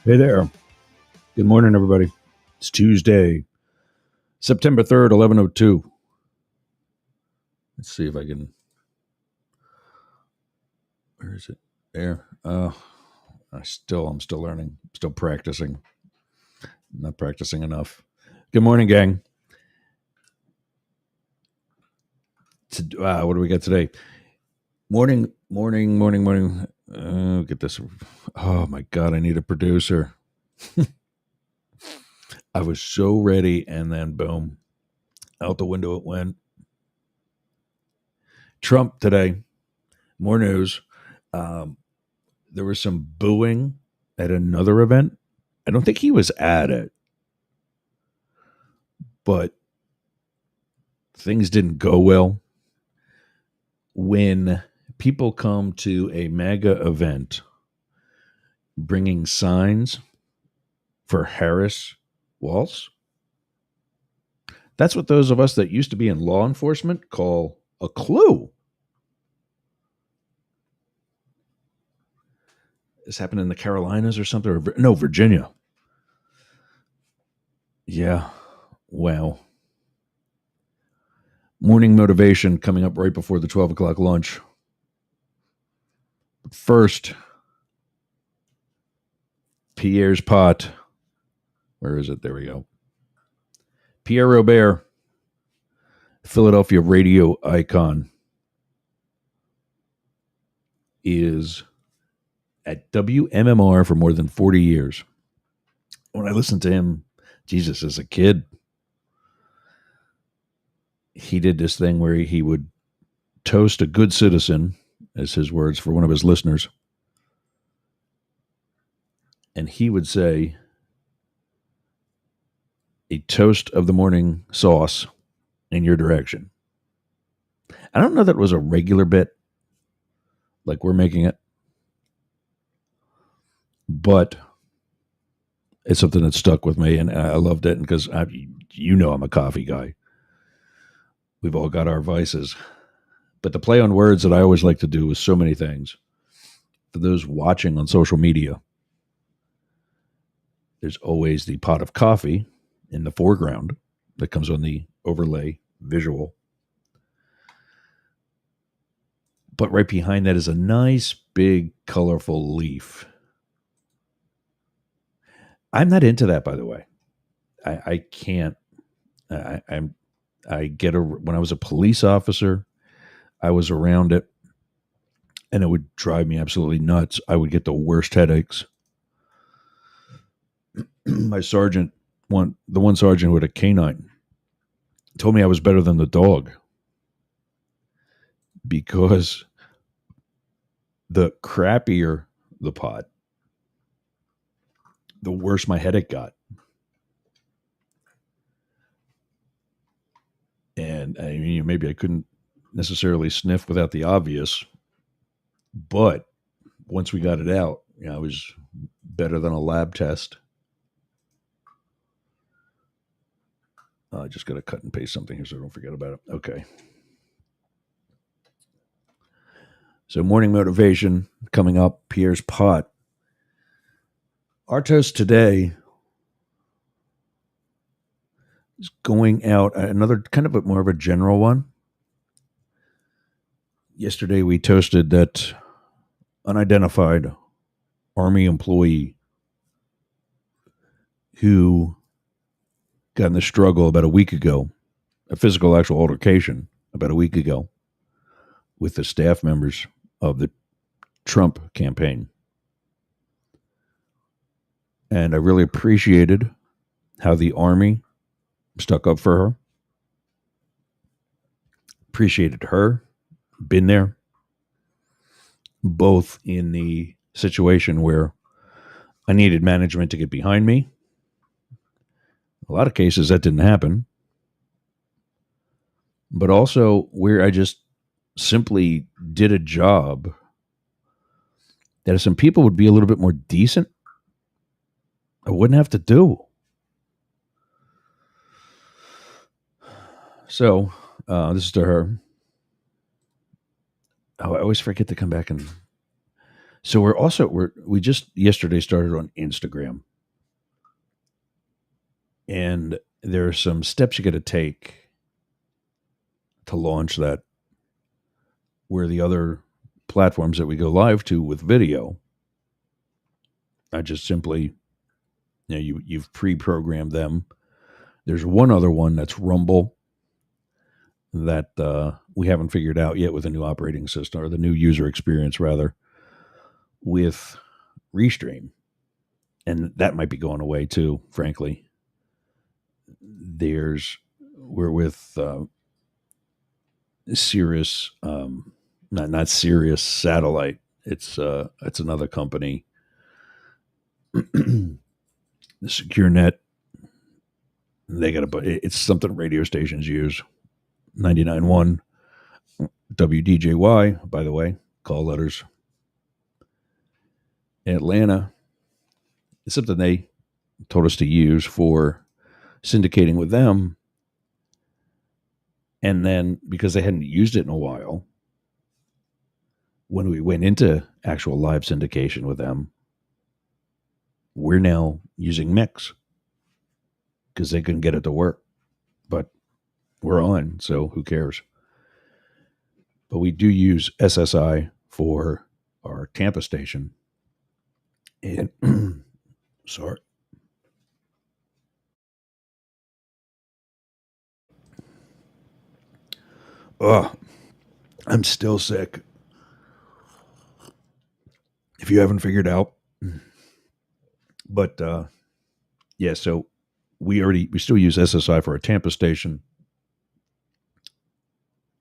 Hey there. Good morning, everybody. It's Tuesday, September 3rd, 11:02. Let's see if I can. Where is it? There. I'm still learning. Still practicing. Not practicing enough. Good morning, gang. What do we got today? Morning. Get this. Oh my God, I need a producer. I was so ready, and then boom, out the window it went. Trump today. More news. Um, there was some booing at another event. I don't think he was at it, but things didn't go well. When people come to a mega event bringing signs for Harris Waltz, that's what those of us that used to be in law enforcement call a clue. This happened in the Carolinas or something, or no, Virginia. Yeah, wow. Morning motivation coming up right before the 12 o'clock lunch. But first, Pierre's pot. Where is it? There we go. Pierre Robert, Philadelphia radio icon, is at WMMR for more than 40 years. When I listened to him, Jesus, as a kid, he did this thing where he would toast a good citizen, as his words, for one of his listeners. And he would say, a toast of the morning sauce in your direction. I don't know that it was a regular bit like we're making it, but it's something that stuck with me, and I loved it because I'm a coffee guy. We've all got our vices, but the play on words that I always like to do is so many things. For those watching on social media, there's always the pot of coffee in the foreground that comes on the overlay visual. But right behind that is a nice, big, colorful leaf. I'm not into that, by the way. I can't. I'm. I get a. When I was a police officer, I was around it, and it would drive me absolutely nuts. I would get the worst headaches. My sergeant, the one sergeant who had a canine, told me I was better than the dog because the crappier the pot, the worse my headache got. And I mean, maybe I couldn't necessarily sniff without the obvious, but once we got it out, I was better than a lab test. I just got to cut and paste something here so I don't forget about it. Okay. So, morning motivation coming up. Pierre's pot. Our toast today is going out. Another kind of more of a general one. Yesterday, we toasted that unidentified Army employee who got in the struggle about a week ago, a physical actual altercation about a week ago with the staff members of the Trump campaign. And I really appreciated how the Army stuck up for her. Appreciated her, been there, both in the situation where I needed management to get behind me. A lot of cases that didn't happen. But also where I just simply did a job that if some people would be a little bit more decent, I wouldn't have to do. So this is to her. Oh, I always forget to come back and So we just yesterday started on Instagram, and there are some steps you got to take to launch that, where the other platforms that we go live to with video, I just simply, you've pre-programmed them. There's one other one that's Rumble that we haven't figured out yet with the new operating system, or the new user experience rather, with Restream, and that might be going away too. Frankly, we're with Sirius, not Sirius Satellite. It's another company, the Secure Net. They got it's something radio stations use. 99.1 WDJY, by the way, call letters. Atlanta. It's something they told us to use for syndicating with them. And then because they hadn't used it in a while, when we went into actual live syndication with them, we're now using Mix because they couldn't get it to work. But we're on, so who cares? But we do use SSI for our Tampa station. And sorry. Oh, I'm still sick. If you haven't figured out. But yeah, so we still use SSI for our Tampa station.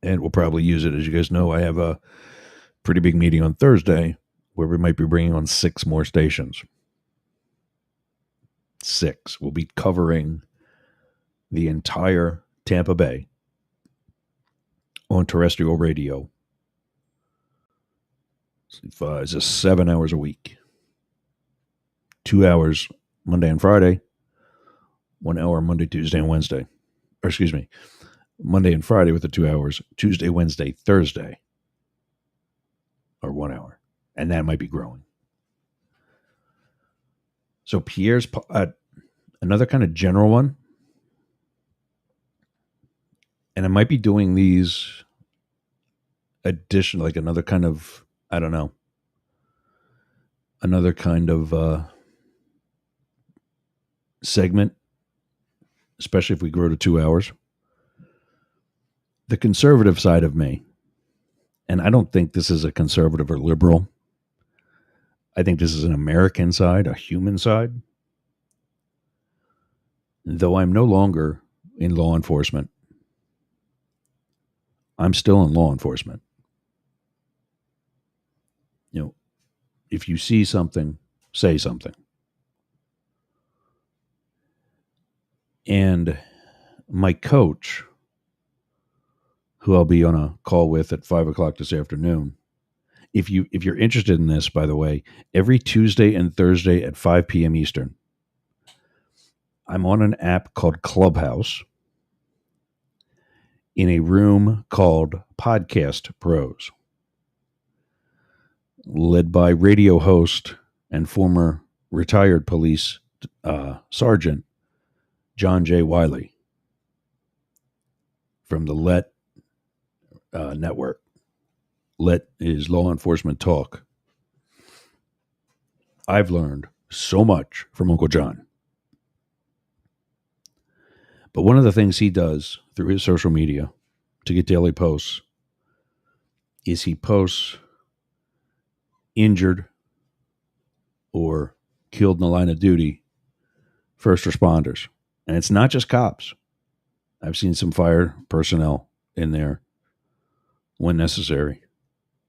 And we'll probably use it. As you guys know, I have a pretty big meeting on Thursday where we might be bringing on 6 more stations. 6. We'll be covering the entire Tampa Bay on terrestrial radio. It's just 7 hours a week. 2 hours Monday and Friday. 1 hour Monday, Tuesday, and Wednesday. Or excuse me, Monday and Friday with the 2 hours. Tuesday, Wednesday, Thursday or 1 hour. And that might be growing. So Pierre's another kind of general one. And I might be doing these additional, like another kind of, I don't know, another kind of segment, especially if we grow to 2 hours. The conservative side of me, and I don't think this is a conservative or liberal. I think this is an American side, a human side. Though I'm no longer in law enforcement, I'm still in law enforcement. If you see something, say something. And my coach, who I'll be on a call with at 5:00 this afternoon, if you're interested in this, by the way, every Tuesday and Thursday at 5 p.m. Eastern, I'm on an app called Clubhouse in a room called Podcast Pros, led by radio host and former retired police sergeant John J. Wiley from the LET network. LET is Law Enforcement Talk. I've learned so much from Uncle John. But one of the things he does through his social media to get daily posts is he posts injured or killed in the line of duty first responders. And it's not just cops. I've seen some fire personnel in there when necessary.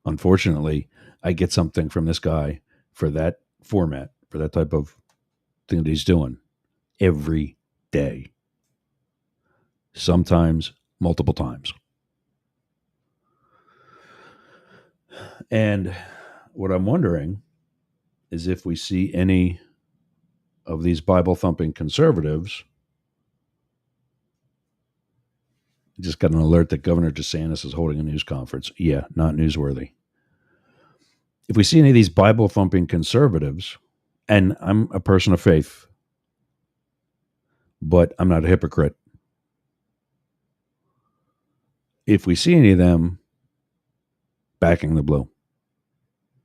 Unfortunately, I get something from this guy for that format, for that type of thing that he's doing every day. Sometimes multiple times. And what I'm wondering is if we see any of these Bible-thumping conservatives. Just got an alert that Governor DeSantis is holding a news conference. Yeah, not newsworthy. If we see any of these Bible thumping conservatives, and I'm a person of faith, but I'm not a hypocrite. If we see any of them backing the blue,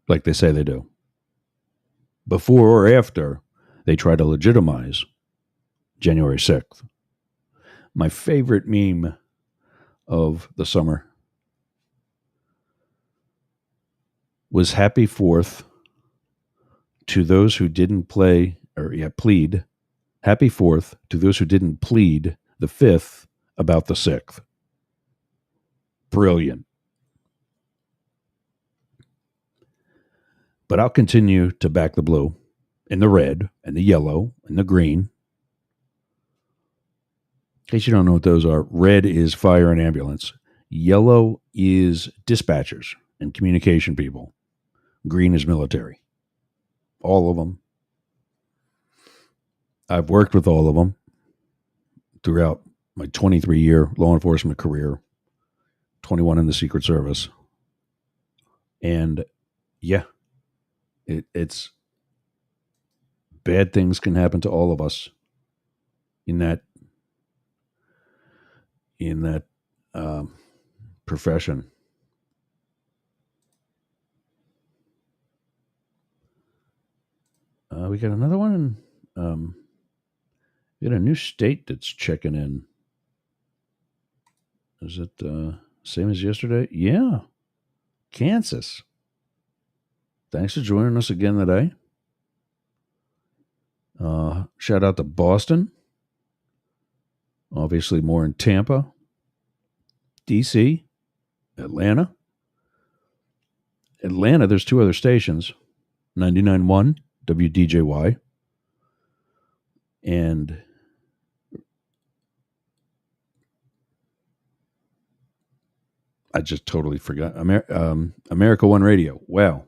like they say they do, before or after they try to legitimize January 6th, my favorite meme of the summer was Happy Fourth to those who didn't plead. Happy Fourth to those who didn't plead the Fifth about the Sixth. Brilliant. But I'll continue to back the blue and the red and the yellow and the green. In case you don't know what those are, red is fire and ambulance. Yellow is dispatchers and communication people. Green is military. All of them. I've worked with all of them throughout my 23-year law enforcement career, 21 in the Secret Service. And yeah, it's bad things can happen to all of us in that profession. We got another one. We got a new state that's checking in. Is it same as yesterday? Yeah, Kansas. Thanks for joining us again today. Shout out to Boston. Obviously more in Tampa, DC, Atlanta. Atlanta, there's two other stations, 99.1 WDJY and I just totally forgot. America One Radio. Wow.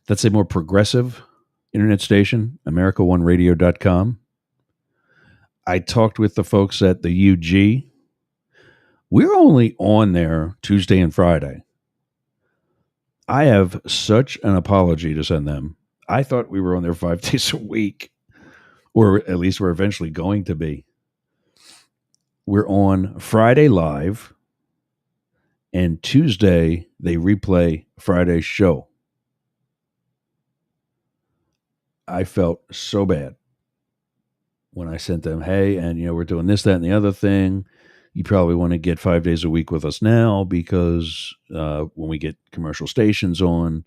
That's a more progressive internet station, AmericaOneRadio.com. I talked with the folks at the UG. We're only on there Tuesday and Friday. I have such an apology to send them. I thought we were on there 5 days a week, or at least we're eventually going to be. We're on Friday live, and Tuesday they replay Friday's show. I felt so bad when I sent them, hey, and we're doing this, that, and the other thing. You probably want to get 5 days a week with us now because when we get commercial stations on,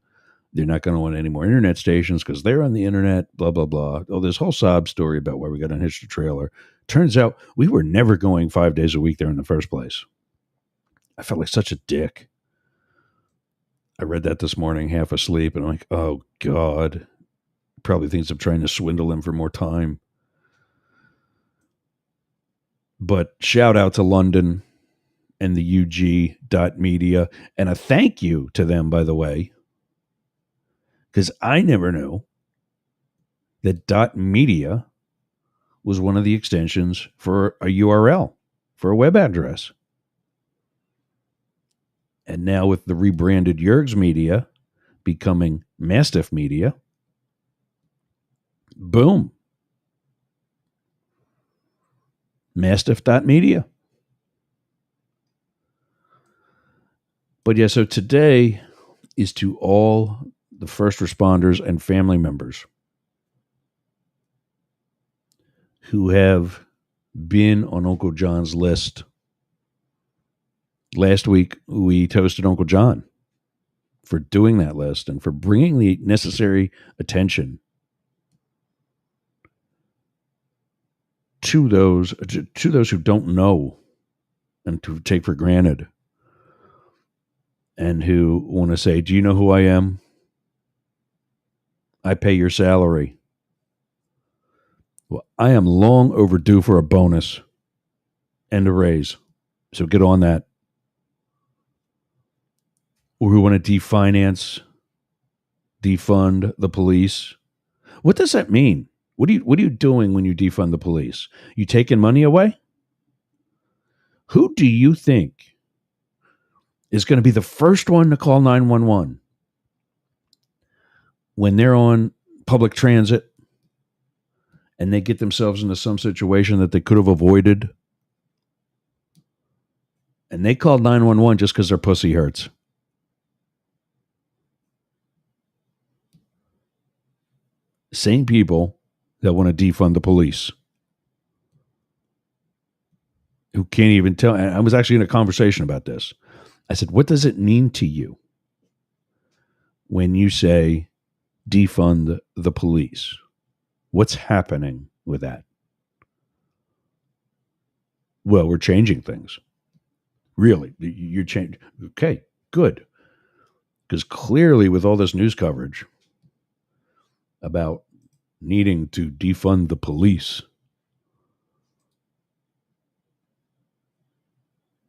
they're not going to want any more internet stations because they're on the internet, blah, blah, blah. Oh, this whole sob story about why we got unhitched a trailer. Turns out we were never going 5 days a week there in the first place. I felt like such a dick. I read that this morning, half asleep, and I'm like, oh, God. Probably thinks I'm trying to swindle him for more time. But shout out to London and the UG.media. And a thank you to them, by the way, because I never knew that .media was one of the extensions for a URL, for a web address. And now with the rebranded Yerg's Media becoming Mastiff Media, boom. Mastiff.media. But yeah, so today is to all the first responders and family members who have been on Uncle John's list. Last week, we toasted Uncle John for doing that list and for bringing the necessary attention to those who don't know and to take for granted and who want to say, do you know who I am? I pay your salary. Well, I am long overdue for a bonus and a raise. So get on that. Or who want to defund the police. What does that mean? What are you doing when you defund the police? You taking money away? Who do you think is going to be the first one to call 911 when they're on public transit and they get themselves into some situation that they could have avoided, and they called 911 just because their pussy hurts. Same people that want to defund the police, who can't even tell. And I was actually in a conversation about this. I said, what does it mean to you when you say defund the police? What's happening with that? Well, we're changing things. Really? You're changing. Okay, good. Because clearly, with all this news coverage about needing to defund the police,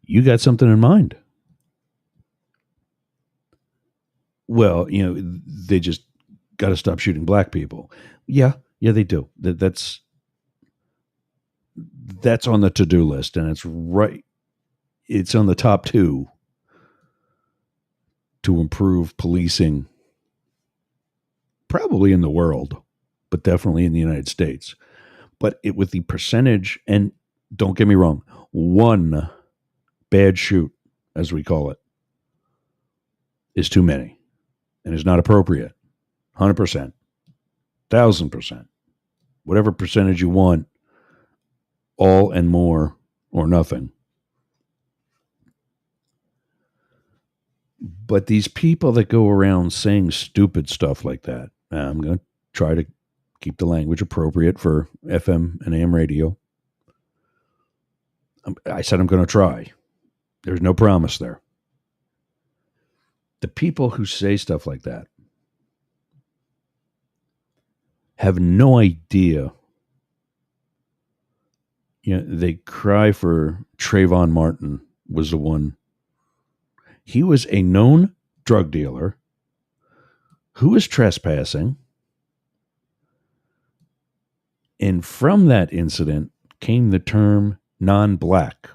you got something in mind. Well, they just got to stop shooting black people. Yeah, they do. That's on the to-do list, and it's right. It's on the top 2 to improve policing, probably in the world, but definitely in the United States. But with the percentage, and don't get me wrong, one bad shoot, as we call it, is too many and is not appropriate. 100%, 1,000%, whatever percentage you want, all and more or nothing. But these people that go around saying stupid stuff like that, I'm going to try to keep the language appropriate for FM and AM radio. I said I'm going to try. There's no promise there. The people who say stuff like that have no idea. They cry for Trayvon Martin was the one. He was a known drug dealer who was trespassing. And from that incident came the term non-black.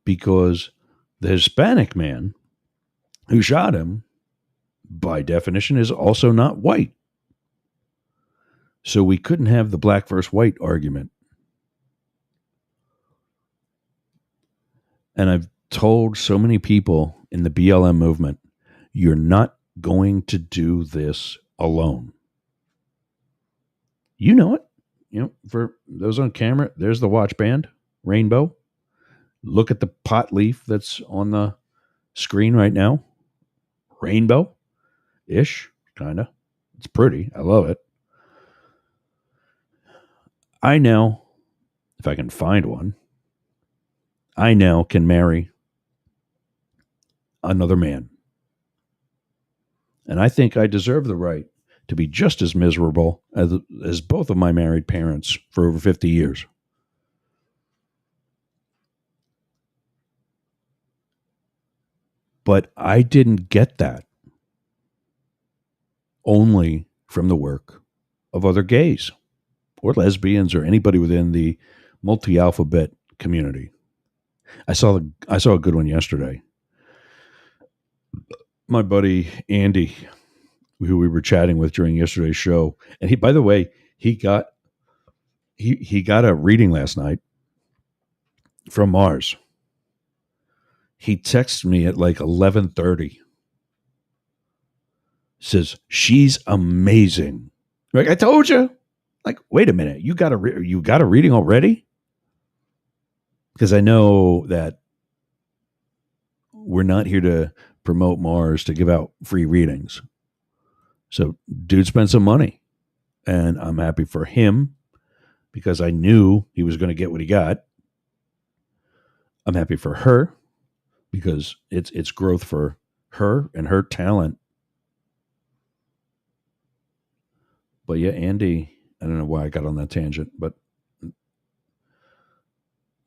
Because the Hispanic man who shot him, by definition, is also not white. So we couldn't have the black versus white argument. And I've told so many people in the BLM movement, you're not going to do this alone. You know it. For those on camera, there's the watch band, rainbow. Look at the pot leaf that's on the screen right now. Rainbow-ish, kind of. It's pretty. I love it. I now, if I can find one, I now can marry another man. And I think I deserve the right to be just as miserable as both of my married parents for over 50 years. But I didn't get that only from the work of other gays or lesbians or anybody within the multi-alphabet community. I saw a good one yesterday. My buddy Andy, who we were chatting with during yesterday's show, and he, by the way, he got a reading last night from Mars. He texted me at like 11:30. Says she's amazing. Like I told you. Like, wait a minute, you got a reading already? Because I know that we're not here to promote Mars to give out free readings. So, dude spent some money, and I'm happy for him because I knew he was going to get what he got. I'm happy for her because it's growth for her and her talent. But yeah, Andy, I don't know why I got on that tangent, but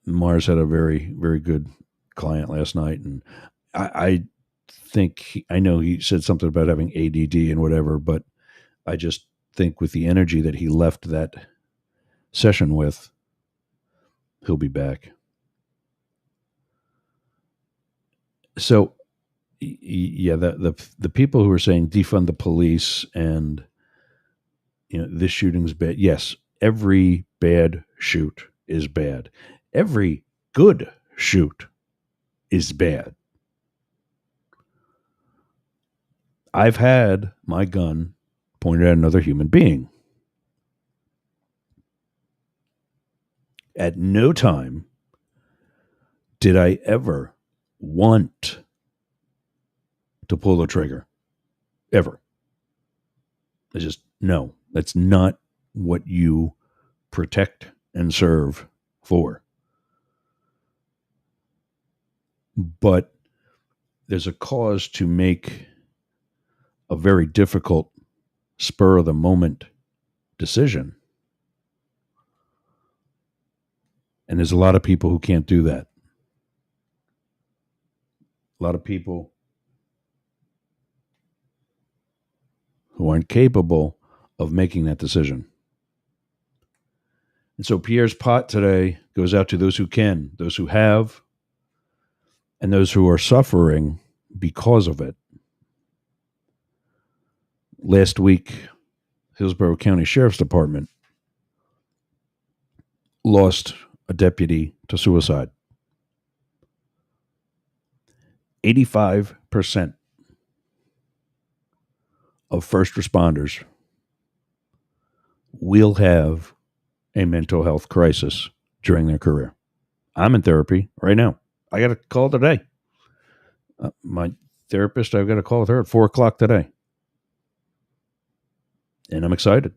Mars had a very, very good client last night. And I think, I know he said something about having ADD and whatever, but I just think with the energy that he left that session with, he'll be back. So Yeah, the people who are saying defund the police and this shooting's bad. Yes, every bad shoot is bad. Every good shoot is bad. I've had my gun pointed at another human being. At no time did I ever want to pull the trigger. Ever. I just, no, that's not what you protect and serve for. But there's a cause to make a very difficult spur of the moment decision. And there's a lot of people who can't do that. A lot of people who aren't capable of making that decision. And so Pierre's pot today goes out to those who can, those who have, and those who are suffering because of it. Last week, Hillsborough County Sheriff's Department lost a deputy to suicide. 85% of first responders will have a mental health crisis during their career. I'm in therapy right now. I got a call today. My therapist, I've got a call with her at 4 o'clock today. And I'm excited.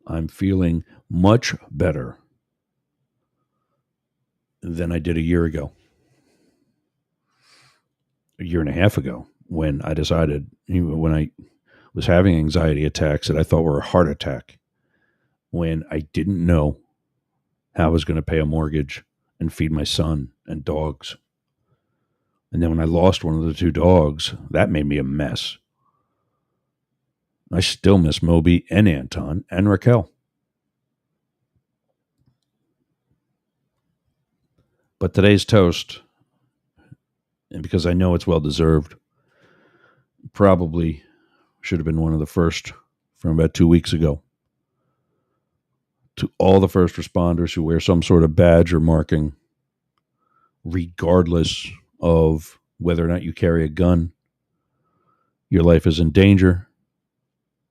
I'm feeling much better than I did a year ago. A year and a half ago, when I decided, when I was having anxiety attacks that I thought were a heart attack, when I didn't know how I was going to pay a mortgage and feed my son and dogs. And then when I lost one of the 2 dogs, that made me a mess. I still miss Moby and Anton and Raquel. But today's toast, and because I know it's well-deserved, probably should have been one of the first from about 2 weeks ago. To all the first responders who wear some sort of badge or marking, regardless of whether or not you carry a gun, your life is in danger,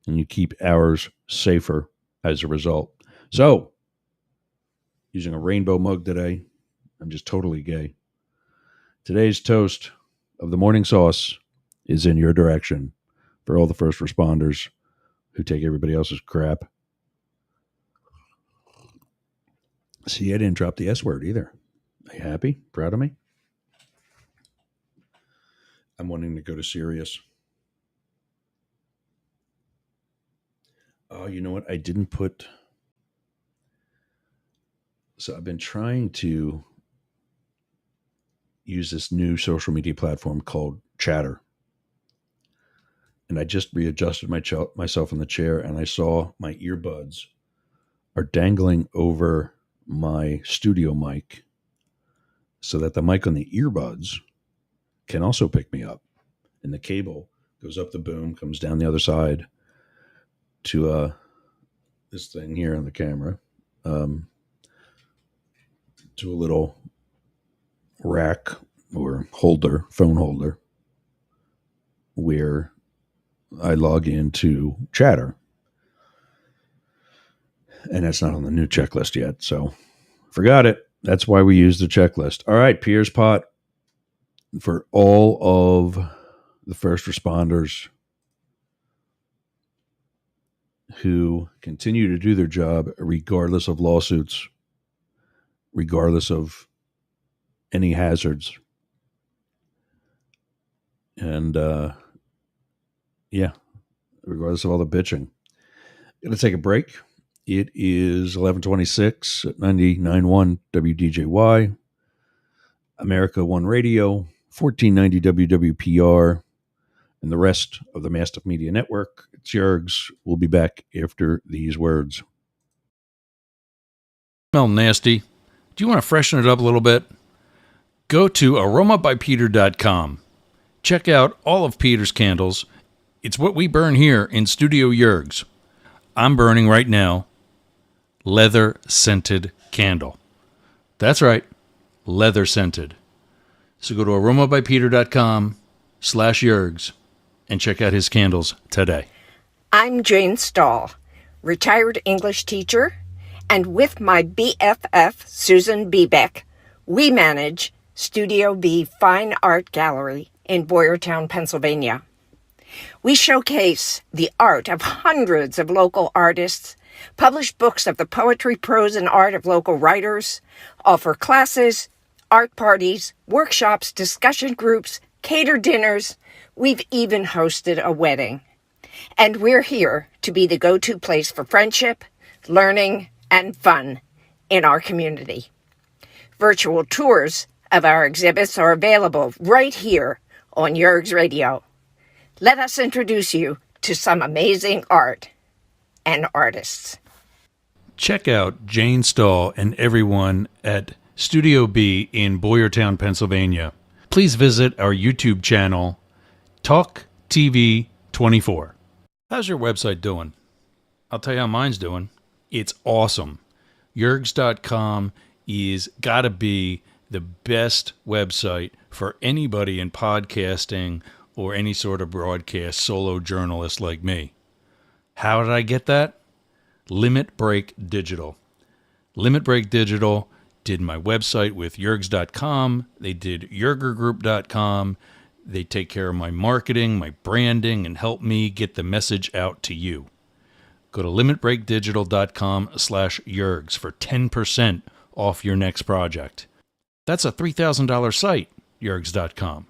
and you keep ours safer as a result. So, using a rainbow mug today, I'm just totally gay. Today's toast of the morning sauce is in your direction for all the first responders who take everybody else's crap. See, I didn't drop the S word either. Are you happy? Proud of me? I'm wanting to go to Sirius. Oh, you know what? I didn't put... So I've been trying to use this new social media platform called Chatter. And I just readjusted myself in the chair, and I saw my earbuds are dangling over my studio mic so that the mic on the earbuds can also pick me up. And the cable goes up the boom, comes down the other side to this thing here on the camera, to a little rack or holder, phone holder, where I log into Chatter. And that's not on the new checklist yet, so forgot it. That's why we use the checklist. All right, Pierre's pot for all of the first responders who continue to do their job regardless of lawsuits, regardless of any hazards. And, regardless of all the bitching. Going to take a break. It is 11:26 at 99.1 WDJY, America One Radio, 1490 WWPR, and the rest of the Mastiff Media Network. It's Yergs. We'll be back after these words. Smell nasty. Do you want to freshen it up a little bit? Go to aromabypeter.com. Check out all of Peter's candles. It's what we burn here in Studio Yerg's. I'm burning right now leather scented candle. That's right, leather scented. So go to aromabypeter.com/Yergs and check out his candles today. I'm Jane Stahl, retired English teacher, and with my BFF, Susan Bebeck, we manage Studio B Fine Art Gallery in Boyertown, Pennsylvania. We showcase the art of hundreds of local artists, publish books of the poetry, prose, and art of local writers, offer classes, art parties, workshops, discussion groups, cater dinners. We've even hosted a wedding. And we're here to be the go-to place for friendship, learning, and fun in our community. Virtual tours of our exhibits are available right here on Yerg's Radio. Let us introduce you to some amazing art and artists. Check out Jane Stahl and everyone at Studio B in Boyertown, Pennsylvania. Please visit our YouTube channel, Talk TV 24. How's your website doing? I'll tell you how mine's doing. It's awesome. Yergs.com is gotta be the best website for anybody in podcasting or any sort of broadcast solo journalist like me. How did I get that? Limit Break Digital. Limit Break Digital did my website with Yergs.com. They did YergerGroup.com. They take care of my marketing, my branding, and help me get the message out to you. Go to limitbreakdigital.com/Yergs for 10% off your next project. That's a $3,000 site, Yergs.com.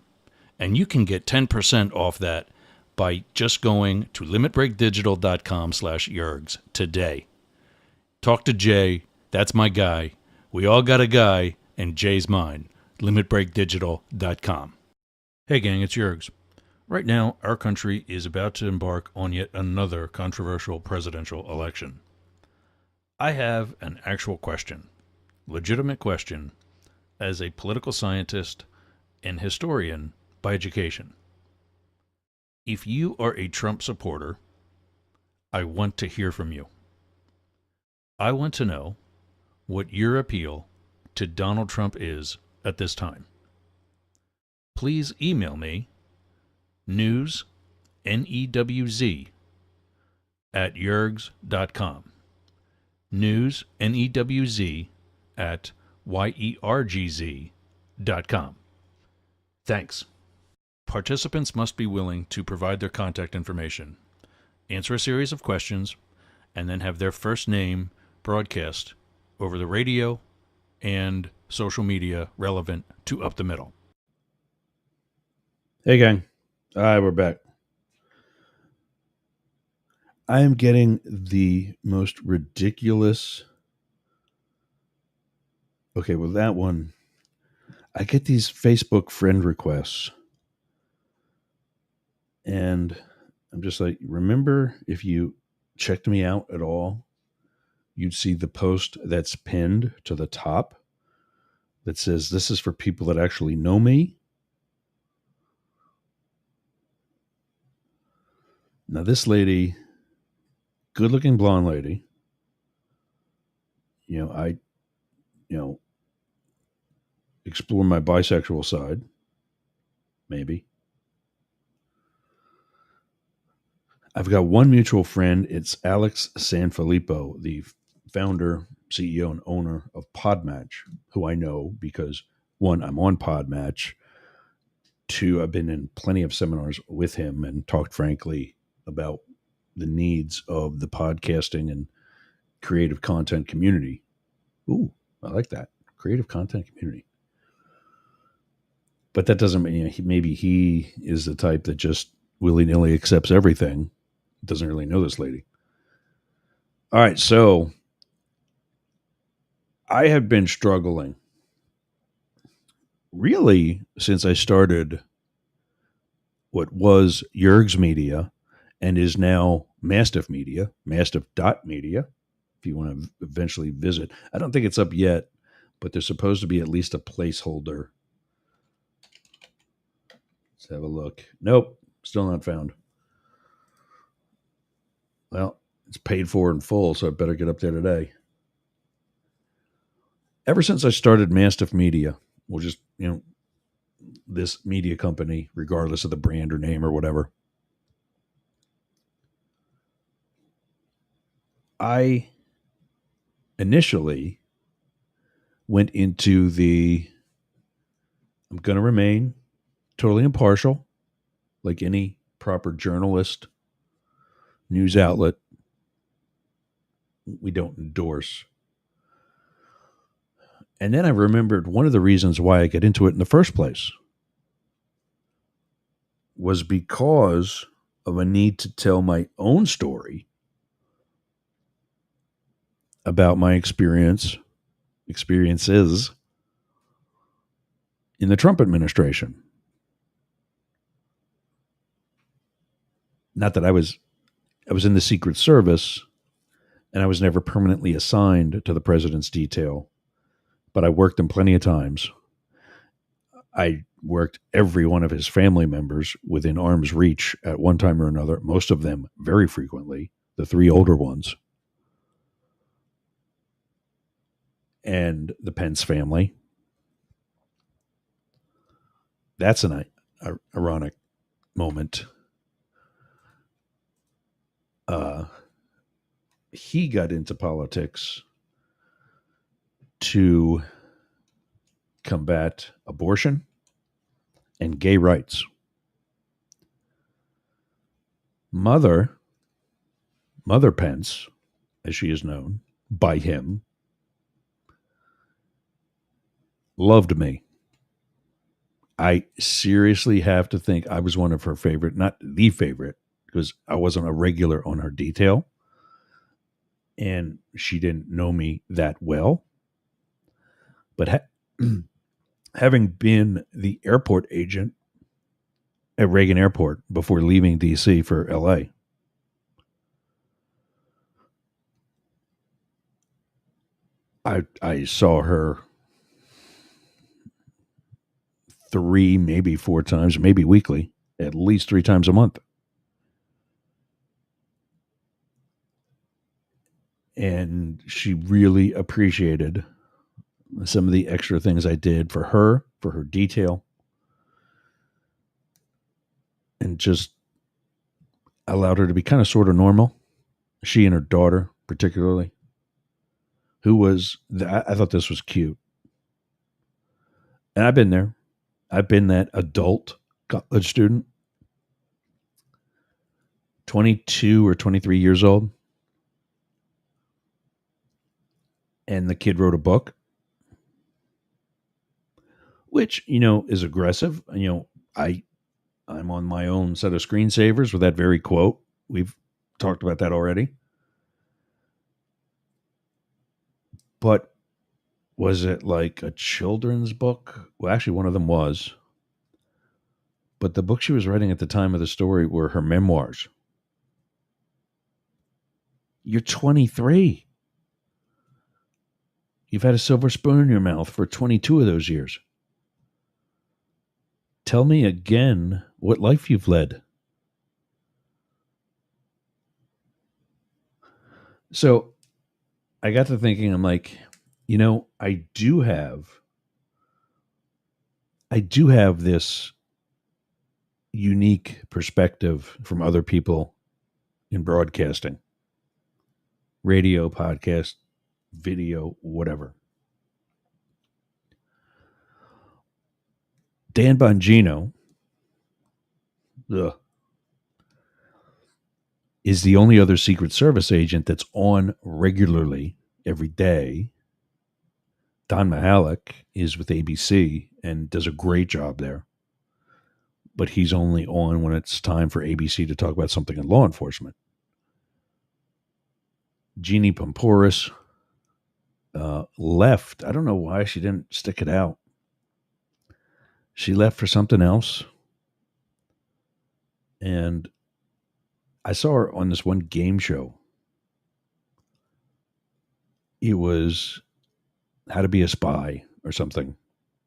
And you can get 10% off that by just going to limitbreakdigital.com/Yergs today. Talk to Jay. That's my guy. We all got a guy, and Jay's mine. limitbreakdigital.com. Hey gang, it's Yergs. Right now, our country is about to embark on yet another controversial presidential election. I have an actual question, legitimate question, as a political scientist and historian by education. If you are a Trump supporter, I want to hear from you. I want to know what your appeal to Donald Trump is at this time. Please email me news, N-E-W-Z, at yergs.com. News, N-E-W-Z, at yergz.com. Thanks. Participants must be willing to provide their contact information, answer a series of questions, and then have their first name broadcast over the radio and social media relevant to Up the Middle. Hey, gang. All right, we're back. I am getting the most ridiculous. Okay, well, that one. I get these Facebook friend requests. And I'm just like, remember, if you checked me out at all, you'd see the post that's pinned to the top that says, this is for people that actually know me. Now, this lady, good looking blonde lady, I explore my bisexual side, maybe. I've got one mutual friend. It's Alex Sanfilippo, the founder, CEO, and owner of Podmatch, who I know because, one, I'm on Podmatch. Two, I've been in plenty of seminars with him and talked frankly about the needs of the podcasting and creative content community. Ooh, I like that. Creative content community. But that doesn't mean, maybe he is the type that just willy-nilly accepts everything. Doesn't really know this lady. All right, so I have been struggling really since I started what was Yerg's Media and is now Mastiff Media, mastiff.media, if you want to eventually visit. I don't think it's up yet, but there's supposed to be at least a placeholder Let's have a look. Nope, still not found. Well, it's paid for in full, so I better get up there today. Ever since I started Mastiff Media, we'll just, this media company, regardless of the brand or name or whatever, I initially went into I'm going to remain totally impartial, like any proper journalist, news outlet. We don't endorse. And then I remembered one of the reasons why I got into it in the first place was because of a need to tell my own story about my experiences in the Trump administration. Not that I was in the Secret Service and I was never permanently assigned to the president's detail, but I worked him plenty of times. I worked every one of his family members within arm's reach at one time or another, most of them very frequently, the three older ones, and the Pence family. That's an ironic moment. He got into politics to combat abortion and gay rights. Mother Pence, as she is known by him, loved me. I seriously have to think I was one of her favorite, not the favorite, because I wasn't a regular on her detail. And she didn't know me that well. But having been the airport agent at Reagan Airport before leaving D.C. for L.A., I saw her 3, maybe 4 times, maybe weekly, at least 3 times a month. And she really appreciated some of the extra things I did for her detail, and just allowed her to be kind of sort of normal. She and her daughter, particularly, who was, I thought this was cute. And I've been there. I've been that adult college student, 22 or 23 years old. And the kid wrote a book, which, is aggressive. I'm on my own set of screensavers with that very quote. We've talked about that already. But was it like a children's book? Well, actually, one of them was. But the book she was writing at the time of the story were her memoirs. You're 23. You've had a silver spoon in your mouth for 22 of those years. Tell me again what life you've led. So I got to thinking, I'm like, I do have this unique perspective from other people in broadcasting, radio, podcast, video, whatever. Dan Bongino is the only other Secret Service agent that's on regularly every day. Don Mihalik is with ABC and does a great job there. But he's only on when it's time for ABC to talk about something in law enforcement. Jeannie Pamporis left. I don't know why she didn't stick it out. She left for something else. And I saw her on this one game show. It was How to Be a Spy or something.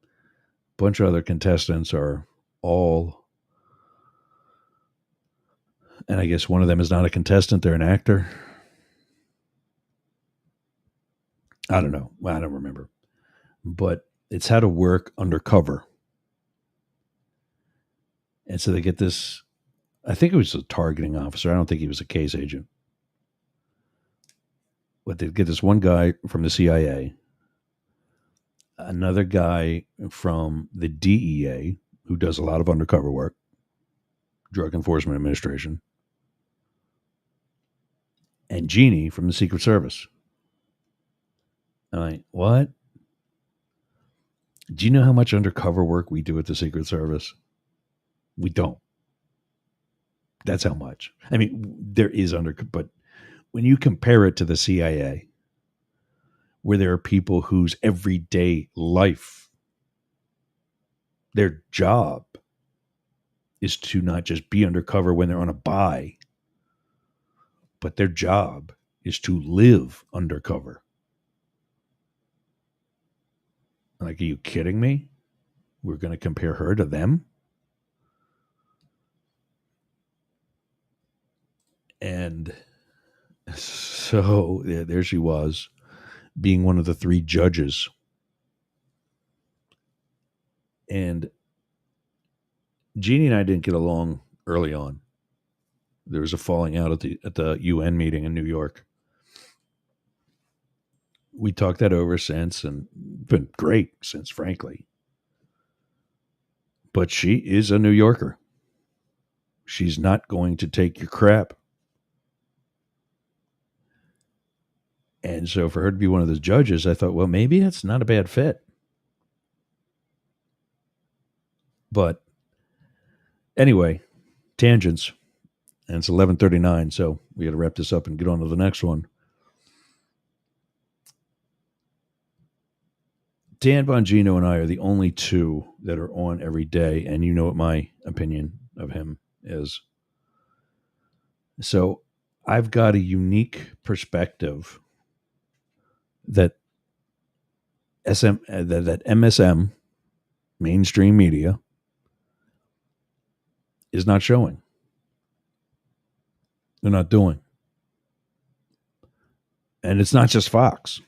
A bunch of other contestants are all And I guess one of them is not a contestant, they're an actor. I don't know. I don't remember. But it's how to work undercover. And so they get this, I think it was a targeting officer. I don't think he was a case agent. But they get this one guy from the CIA, another guy from the DEA who does a lot of undercover work, Drug Enforcement Administration, and Jeannie from the Secret Service. I'm like, what? Do you know how much undercover work we do at the Secret Service? We don't. That's how much. I mean, there is but when you compare it to the CIA, where there are people whose everyday life, their job is to not just be undercover when they're on a buy, but their job is to live undercover. Like, are you kidding me? We're going to compare her to them? And so there she was, being one of the three judges. And Jeannie and I didn't get along early on. There was a falling out at the UN meeting in New York. We talked that over since and been great since, frankly. But she is a New Yorker. She's not going to take your crap. And so for her to be one of the judges, I thought, well, maybe it's not a bad fit. But anyway, tangents. And it's 11:39, so we got to wrap this up and get on to the next one. Dan Bongino and I are the only two that are on every day, and you know what my opinion of him is. So I've got a unique perspective that that MSM, mainstream media, is not showing. They're not doing. And it's not just Fox.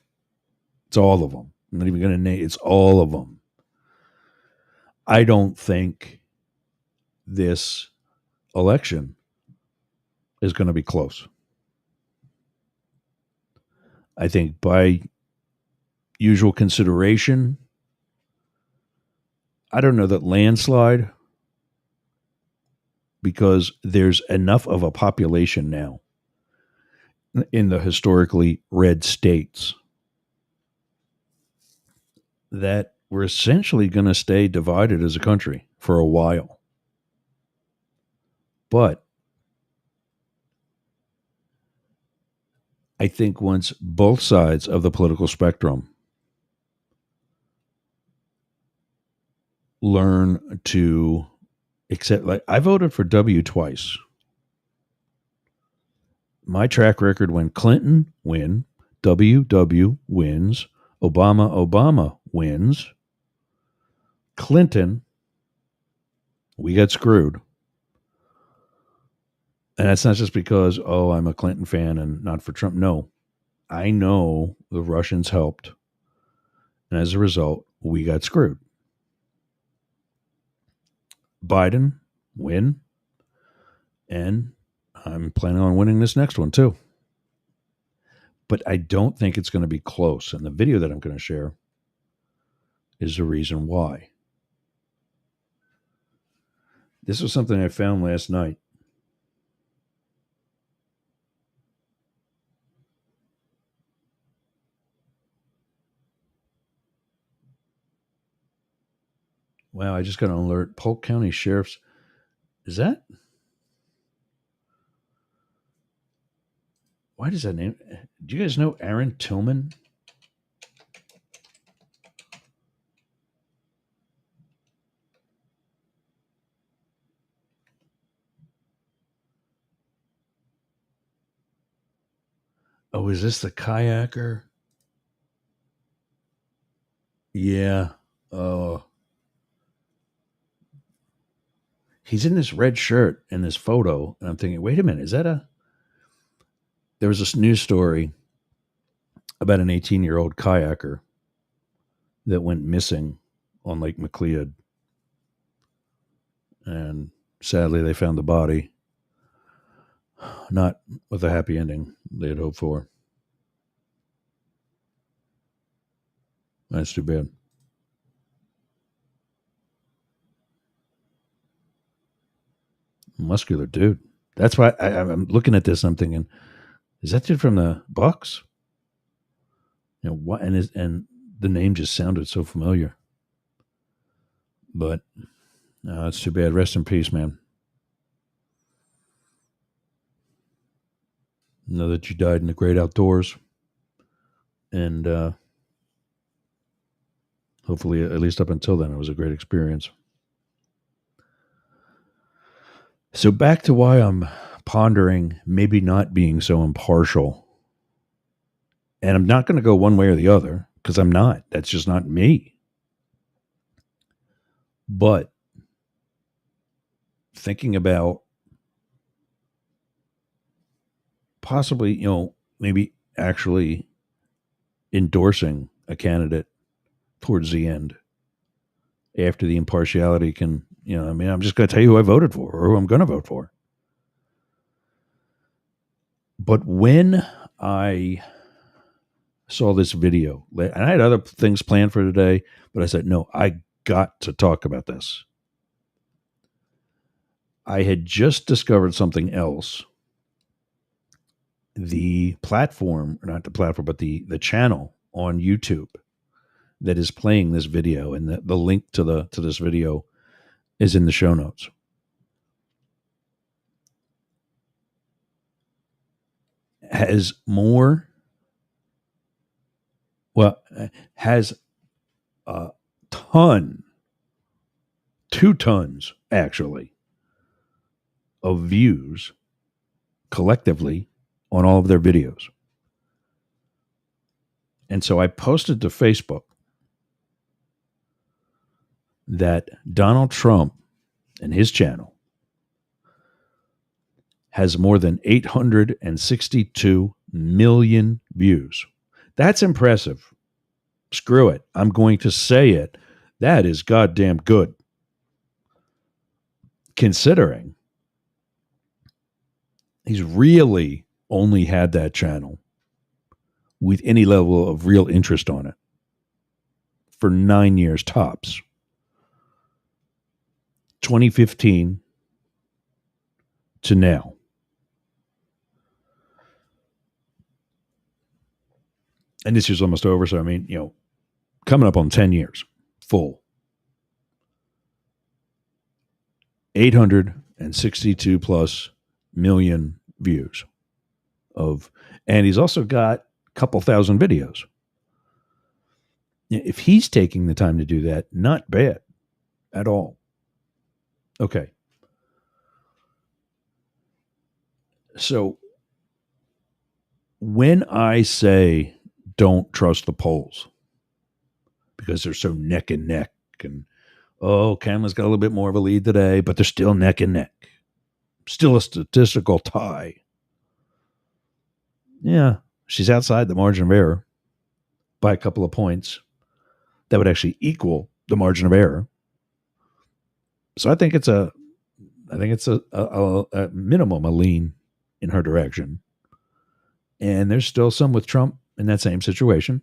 It's all of them. I'm not even going to name. It's all of them. I don't think this election is going to be close. I think by usual consideration, I don't know that landslide, because there's enough of a population now in the historically red states that we're essentially going to stay divided as a country for a while. But I think once both sides of the political spectrum learn to accept, like, I voted for W twice. My track record: when Clinton win, W wins, Obama wins, Clinton, we got screwed. And that's not just because, oh, I'm a Clinton fan and not for Trump. No, I know the Russians helped. And as a result, we got screwed. Biden, win. And I'm planning on winning this next one too. But I don't think it's going to be close. And the video that I'm going to share is the reason why. This was something I found last night. Wow, I just got an alert. Polk County Sheriff's. Is that? Why does that name? Do you guys know Aaron Tillman? Oh, is this the kayaker? Yeah. Oh. he's in this red shirt in this photo, and I'm thinking, wait a minute, is that a? There was this news story about an 18-year-old kayaker that went missing on Lake McLeod, and sadly, they found the body, not with a happy ending they had hoped for. That's too bad. Muscular dude. That's why I'm looking at this. And I'm thinking, is that dude from the Bucks? You know what? And the name just sounded so familiar. But it's too bad. Rest in peace, man. Know that you died in the great outdoors, and hopefully, at least up until then, it was a great experience. So back to why I'm pondering maybe not being so impartial. And I'm not going to go one way or the other because I'm not. That's just not me. But thinking about possibly, maybe actually endorsing a candidate towards the end after the impartiality can, I'm just going to tell you who I voted for or who I'm going to vote for. But when I saw this video, and I had other things planned for today, but I said, no, I got to talk about this. I had just discovered something else. The platform, not the platform, but the channel on YouTube that is playing this video, and the link to this video is in the show notes. Has a ton, 2 tons actually, of views collectively on all of their videos. And so I posted to Facebook that Donald Trump and his channel has more than 862 million views. That's impressive. Screw it. I'm going to say it. That is goddamn good. Considering he's really only had that channel with any level of real interest on it for 9 years tops. 2015 to now. And this year's almost over, so I mean, coming up on 10 years, full. 862 plus million views and he's also got a couple thousand videos. If he's taking the time to do that, not bad at all. Okay. So when I say don't trust the polls because they're so neck and neck, and Kamala's got a little bit more of a lead today, but they're still neck and neck. Still a statistical tie. Yeah, she's outside the margin of error by a couple of points. That would actually equal the margin of error. So I think it's a minimum a lean in her direction. And there's still some with Trump in that same situation.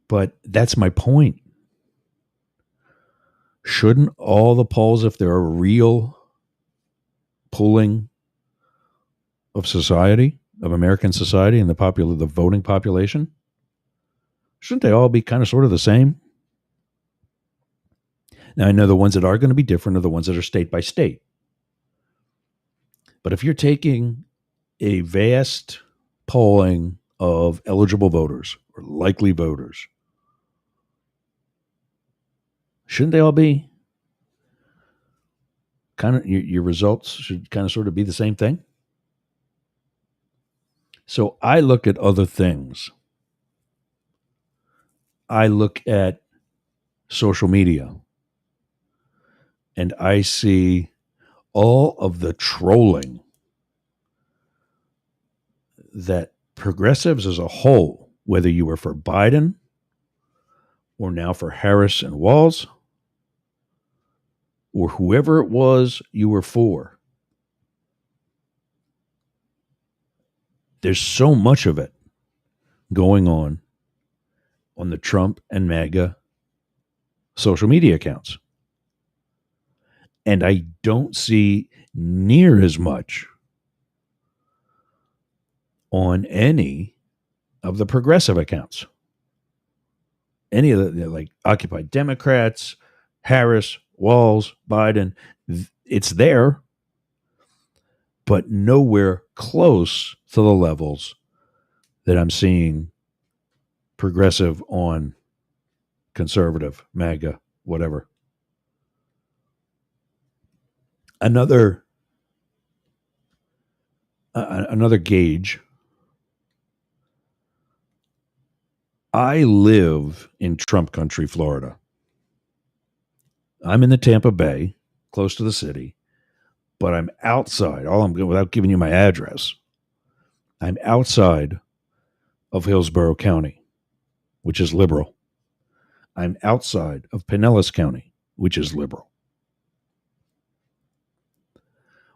But that's my point. Shouldn't all the polls, if they're a real polling of society, of American society and the voting population, shouldn't they all be kind of sort of the same? Now, I know the ones that are going to be different are the ones that are state by state. But if you're taking a vast polling of eligible voters or likely voters, shouldn't they all be kind of, your results should kind of sort of be the same thing? So I look at other things. I look at social media. and I see all of the trolling that progressives as a whole, whether you were for Biden or now for Harris and Walz, or whoever it was you were for, there's so much of it going on the Trump and MAGA social media accounts. And I don't see near as much on any of the progressive accounts. Any of the like Occupy Democrats, Harris, Walz, Biden, it's there, but nowhere close to the levels that I'm seeing progressive on conservative, MAGA, whatever. Another gauge. I live in Trump country, Florida. I'm in the Tampa Bay, close to the city, but I'm outside. Without giving you my address, I'm outside of Hillsborough County, which is liberal. I'm outside of Pinellas County, which is liberal.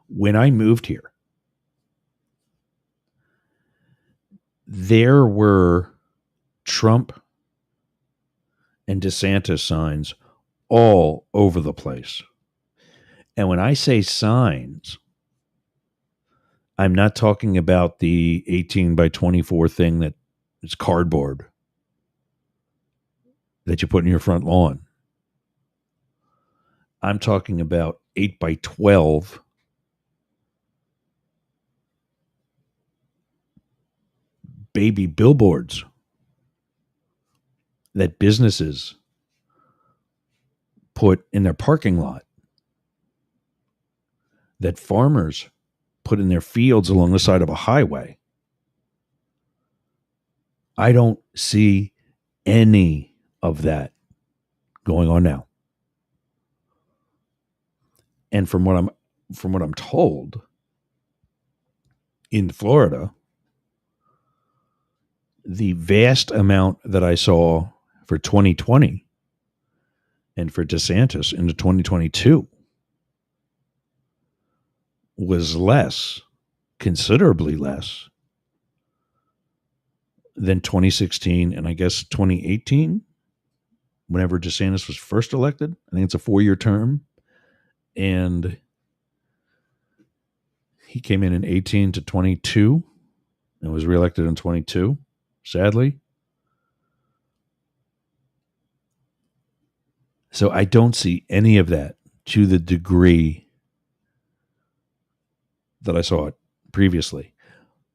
When I moved here, there were Trump and DeSantis signs all over the place. And when I say signs, I'm not talking about the 18 by 24 thing that is cardboard that you put in your front lawn. I'm talking about 8 by 12 baby billboards that businesses put in their parking lot, that farmers put in their fields along the side of a highway. I don't see any of that going on now. And from what I'm told, in Florida, the vast amount that I saw for 2020 and for DeSantis into 2022 was less, considerably less, than 2016 and I guess 2018, whenever DeSantis was first elected. I think it's a 4-year term. And he came in 18 to 22 and was reelected in 22, sadly. So I don't see any of that to the degree that I saw it previously.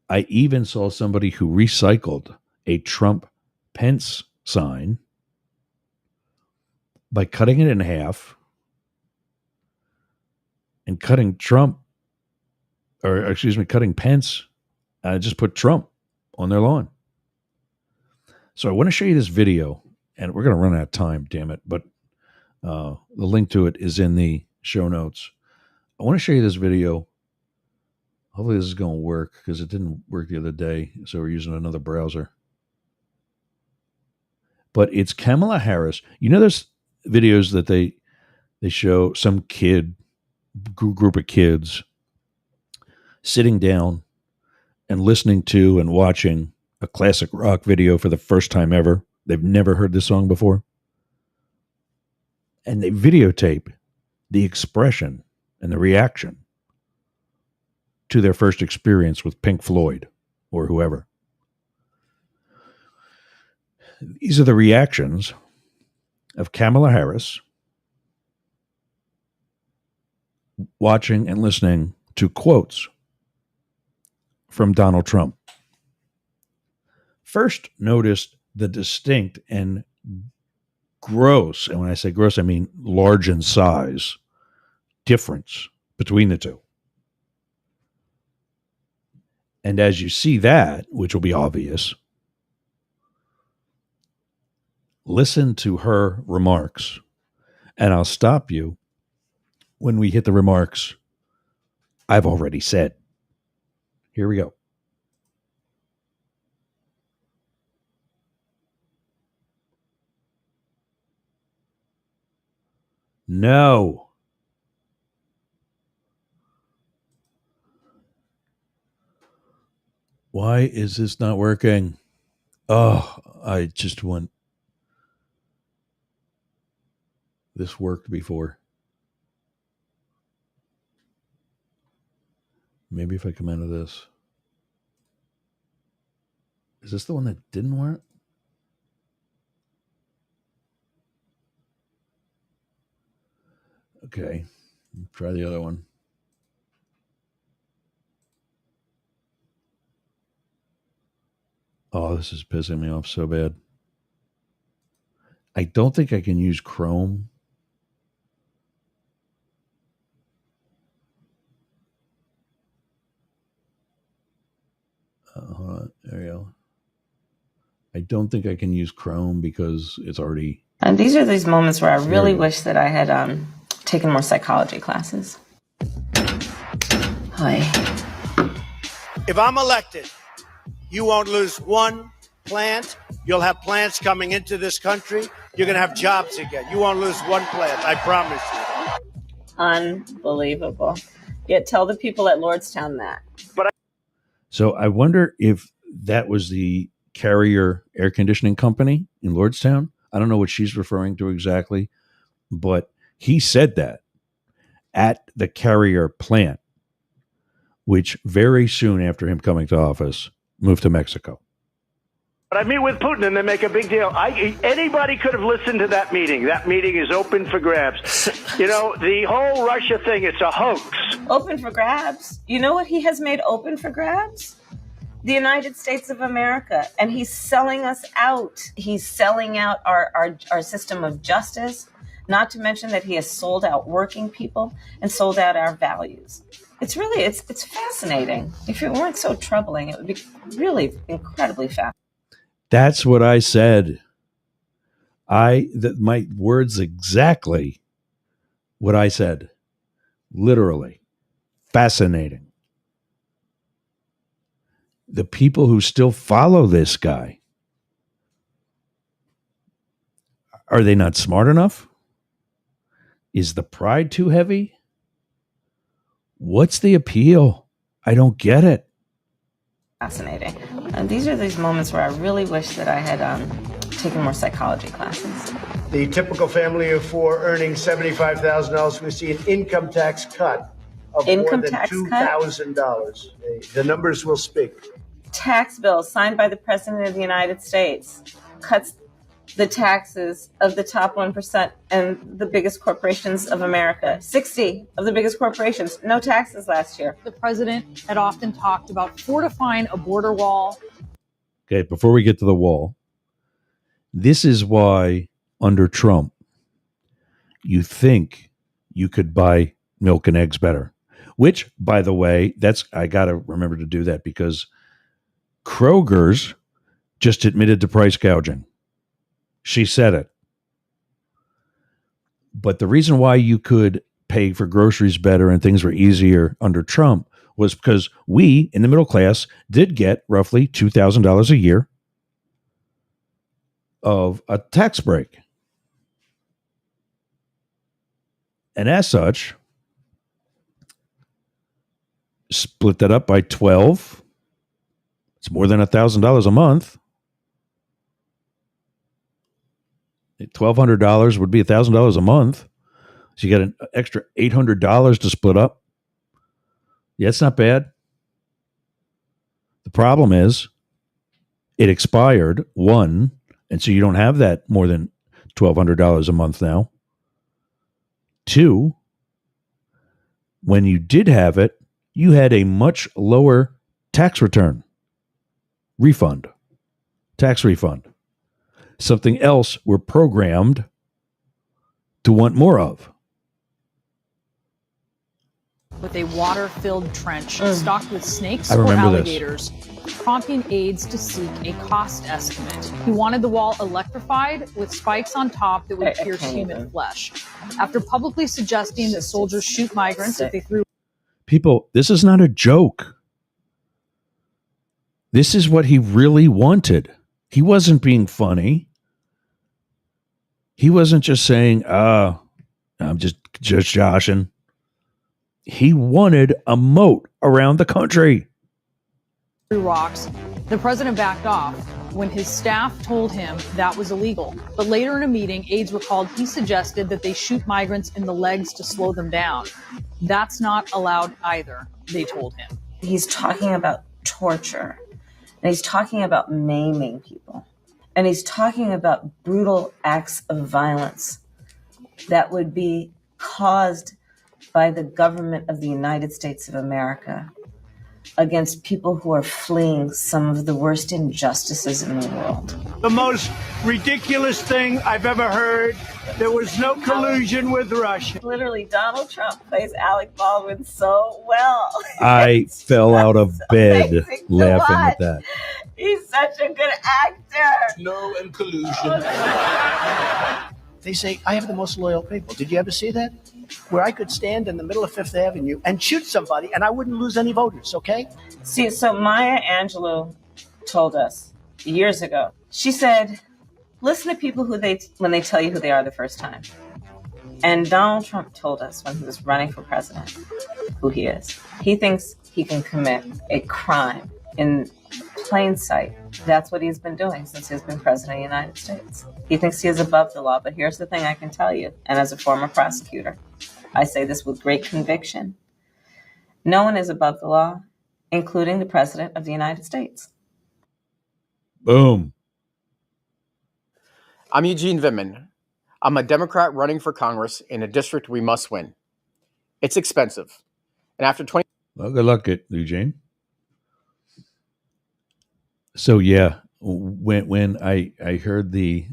I even saw somebody who recycled a Trump Pence sign by cutting it in half and cutting Pence, just put Trump on their lawn. So I want to show you this video, and we're going to run out of time, damn it, but the link to it is in the show notes. I want to show you this video. Hopefully this is going to work because it didn't work the other day, so we're using another browser. But it's Kamala Harris. You know, there's videos that they show some group of kids sitting down and listening to and watching a classic rock video for the first time ever. They've never heard this song before. And they videotape the expression and the reaction to their first experience with Pink Floyd or whoever. These are the reactions of Kamala Harris watching and listening to quotes from Donald Trump. First, notice the distinct and gross, and when I say gross, I mean large in size, difference between the two. And as you see that, which will be obvious, listen to her remarks. And I'll stop you when we hit the remarks I've already said. Here we go. No. Why is this not working? Oh, I just want. This worked before. Maybe if I come out of this. Is this the one that didn't work? Okay. Try the other one. Oh, this is pissing me off so bad. I don't think I can use Chrome. Hold on. There you go. I don't think I can use Chrome because it's already. And these are these moments where I really wish that I had taken more psychology classes. Hi. If I'm elected, you won't lose one plant. You'll have plants coming into this country. You're going to have jobs again. You won't lose one plant. I promise you. Unbelievable. Yet tell the people at Lordstown that. So I wonder if that was the Carrier air conditioning company in Lordstown. I don't know what she's referring to exactly, but he said that at the Carrier plant, which very soon after him coming to office, moved to Mexico. But I meet with Putin and they make a big deal. Anybody could have listened to that meeting. That meeting is open for grabs. You know, the whole Russia thing, it's a hoax. Open for grabs. You know what he has made open for grabs? The United States of America. And he's selling us out. He's selling out our system of justice, not to mention that he has sold out working people and sold out our values. It's really, it's fascinating. If it weren't so troubling, it would be really incredibly fascinating. That's what I said. My words exactly what I said. Literally. Fascinating. The people who still follow this guy, are they not smart enough? Is the pride too heavy? What's the appeal? I don't get it. Fascinating. And these are these moments where I really wish that I had taken more psychology classes. The typical family of four earning $75,000 will see an income tax cut of more than $2,000. The numbers will speak. Tax bill signed by the President of the United States cuts the taxes of the top 1% and the biggest corporations of America. 60 of the biggest corporations, no taxes last year. The president had often talked about fortifying a border wall. Okay, before we get to the wall, this is why under Trump, you think you could buy milk and eggs better. Which, by the way, I got to remember to do that because Kroger's just admitted to price gouging. She said it. But the reason why you could pay for groceries better and things were easier under Trump was because we, in the middle class, did get roughly $2,000 a year of a tax break. And as such, split that up by 12. It's more than $1,000 a month. $1,200 would be $1,000 a month. So you get an extra $800 to split up. Yeah, it's not bad. The problem is it expired, one, and so you don't have that more than $1,200 a month now. Two, when you did have it, you had a much lower tax return. Tax refund. Something else we're programmed to want more of. With a water-filled trench stocked with snakes I or remember alligators. prompting aides to seek a cost estimate. He wanted the wall electrified with spikes on top that would pierce human flesh. After publicly suggesting that soldiers shoot migrants if they threw... People, this is not a joke. This is what he really wanted. He wasn't being funny. He wasn't just saying, I'm just joshing. He wanted a moat around the country. Rocks. The president backed off when his staff told him that was illegal. But later in a meeting, aides recalled he suggested that they shoot migrants in the legs to slow them down. That's not allowed either, they told him. He's talking about torture, and he's talking about maiming people, and he's talking about brutal acts of violence that would be caused by the government of the United States of America against people who are fleeing some of the worst injustices in the world. The most ridiculous thing I've ever heard. There was no collusion with Russia. Literally, Donald Trump plays Alec Baldwin so well. I fell out of bed laughing at that. He's such a good actor. No and collusion. They say, I have the most loyal people. Did you ever see that? Where I could stand in the middle of Fifth Avenue and shoot somebody and I wouldn't lose any voters, okay? See, so Maya Angelou told us years ago, she said, listen to people when they tell you who they are the first time. And Donald Trump told us when he was running for president who he is. He thinks he can commit a crime in plain sight. That's what he's been doing since he's been president of the United States. He thinks he is above the law, but here's the thing I can tell you, and as a former prosecutor, I say this with great conviction. No one is above the law, including the president of the United States. Boom. I'm Eugene Vindman. I'm a Democrat running for Congress in a district we must win. It's expensive. And after 20... Well, good luck, Eugene. So, yeah, when I heard the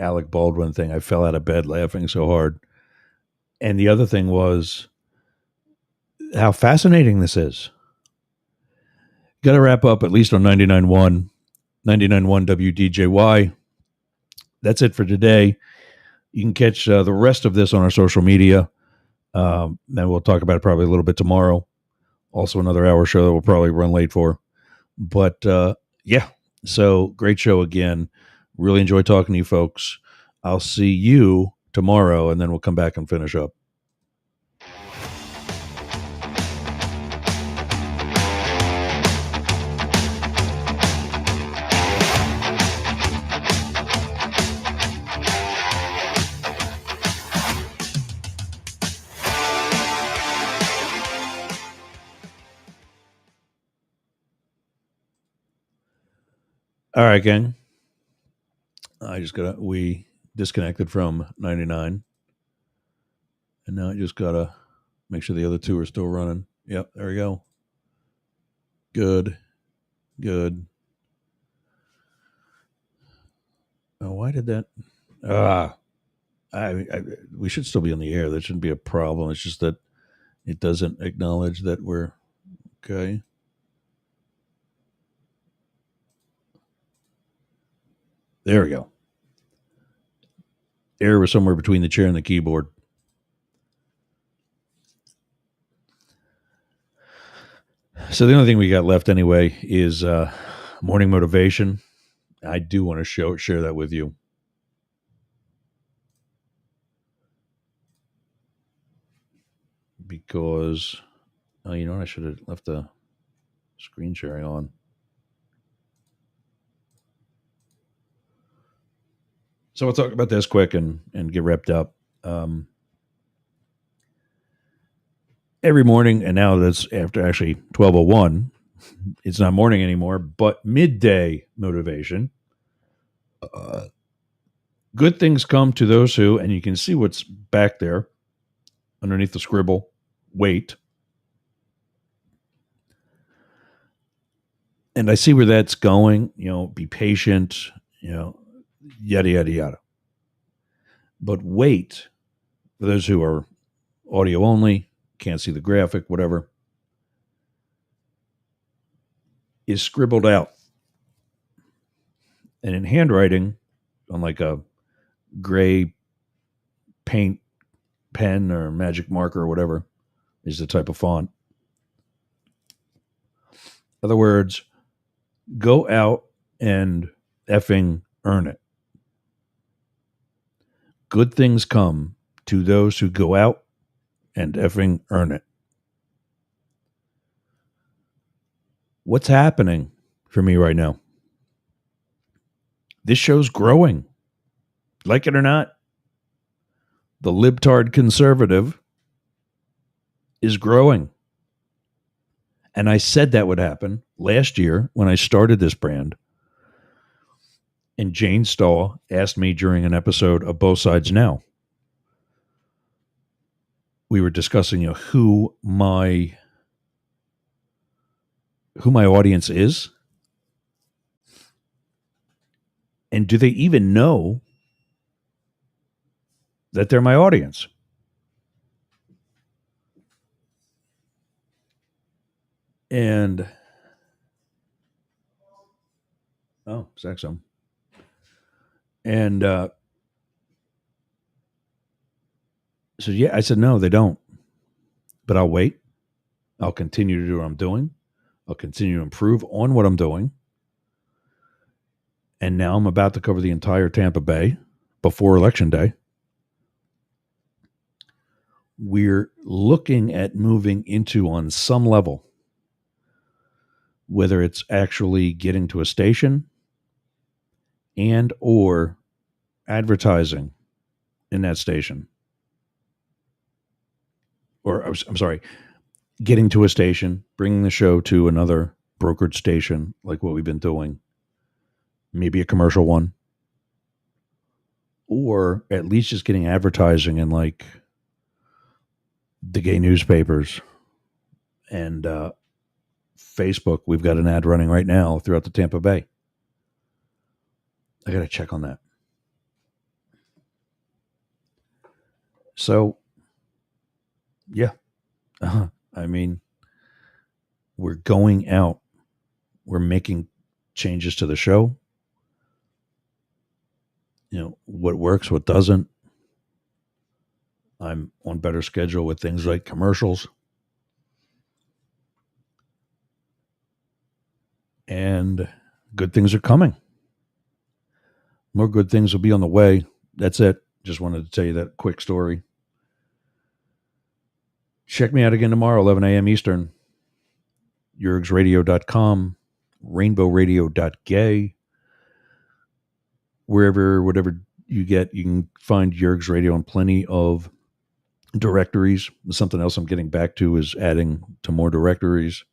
Alec Baldwin thing, I fell out of bed laughing so hard. And the other thing was how fascinating this is. Got to wrap up at least on 99.1 WDJY. That's it for today. You can catch the rest of this on our social media. And we'll talk about it probably a little bit tomorrow. Also another hour show that we'll probably run late for. But yeah, so great show again. Really enjoy talking to you folks. I'll see you tomorrow, and then we'll come back and finish up. All right, gang. We disconnected from 99. And now I just got to make sure the other two are still running. Yep, there we go. Good. Oh, why did that? We should still be on the air. That shouldn't be a problem. It's just that it doesn't acknowledge that we're okay. There we go. Error was somewhere between the chair and the keyboard. So the only thing we got left anyway is morning motivation. I do want to share that with you. Because, you know what? I should have left the screen sharing on. So we'll talk about this quick and get wrapped up. Every morning, and now that's after actually 12:01, it's not morning anymore, but midday motivation. Good things come to those who, and you can see what's back there underneath the scribble, wait. And I see where that's going, be patient, yada, yada, yada. But wait, for those who are audio only, can't see the graphic, whatever. is scribbled out. And in handwriting, on like a gray paint pen or magic marker or whatever is the type of font. In other words, go out and effing earn it. Good things come to those who go out and effing earn it. What's happening for me right now? This show's growing. Like it or not, the libtard conservative is growing. And I said that would happen last year when I started this brand. And Jane Stahl asked me during an episode of Both Sides Now. We were discussing, who my audience is. And do they even know that they're my audience? And Sexum. And so yeah, I said no, they don't. But I'll wait. I'll continue to do what I'm doing. I'll continue to improve on what I'm doing. And now I'm about to cover the entire Tampa Bay before Election Day. We're looking at moving into, on some level, whether it's actually getting to a station and or advertising in that station. Or, I'm sorry, getting to a station, bringing the show to another brokered station like what we've been doing. Maybe a commercial one. Or at least just getting advertising in like the gay newspapers and Facebook. We've got an ad running right now throughout the Tampa Bay. I got to check on that. So, yeah. I mean, we're going out. We're making changes to the show. What works, what doesn't. I'm on better schedule with things like commercials. And good things are coming. More good things will be on the way. That's it. Just wanted to tell you that quick story. Check me out again tomorrow, 11 a.m. Eastern. YurgsRadio.com, RainbowRadio.gay. Whatever you get, you can find Yergs Radio on plenty of directories. Something else I'm getting back to is adding to more directories.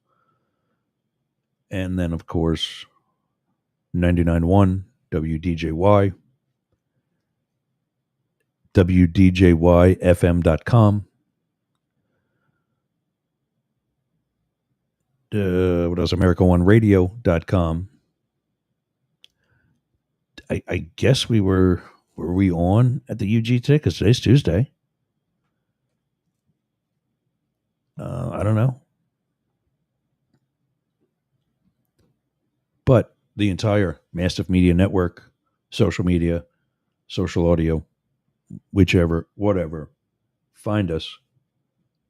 And then, of course, 99.1 WDJY, WDJYFM.com. What else? America1Radio.com. I guess were we on at the UG today? Because today's Tuesday. I don't know. But the entire Mastiff Media Network, social media, social audio, whichever, whatever, find us.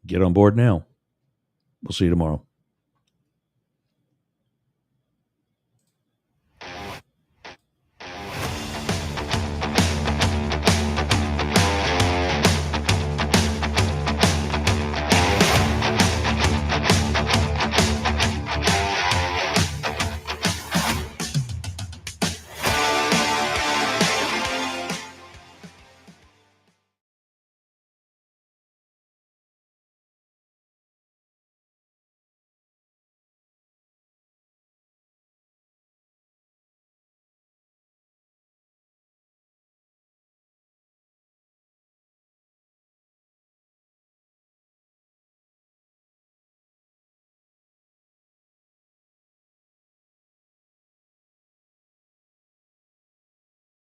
Get on board now. We'll see you tomorrow.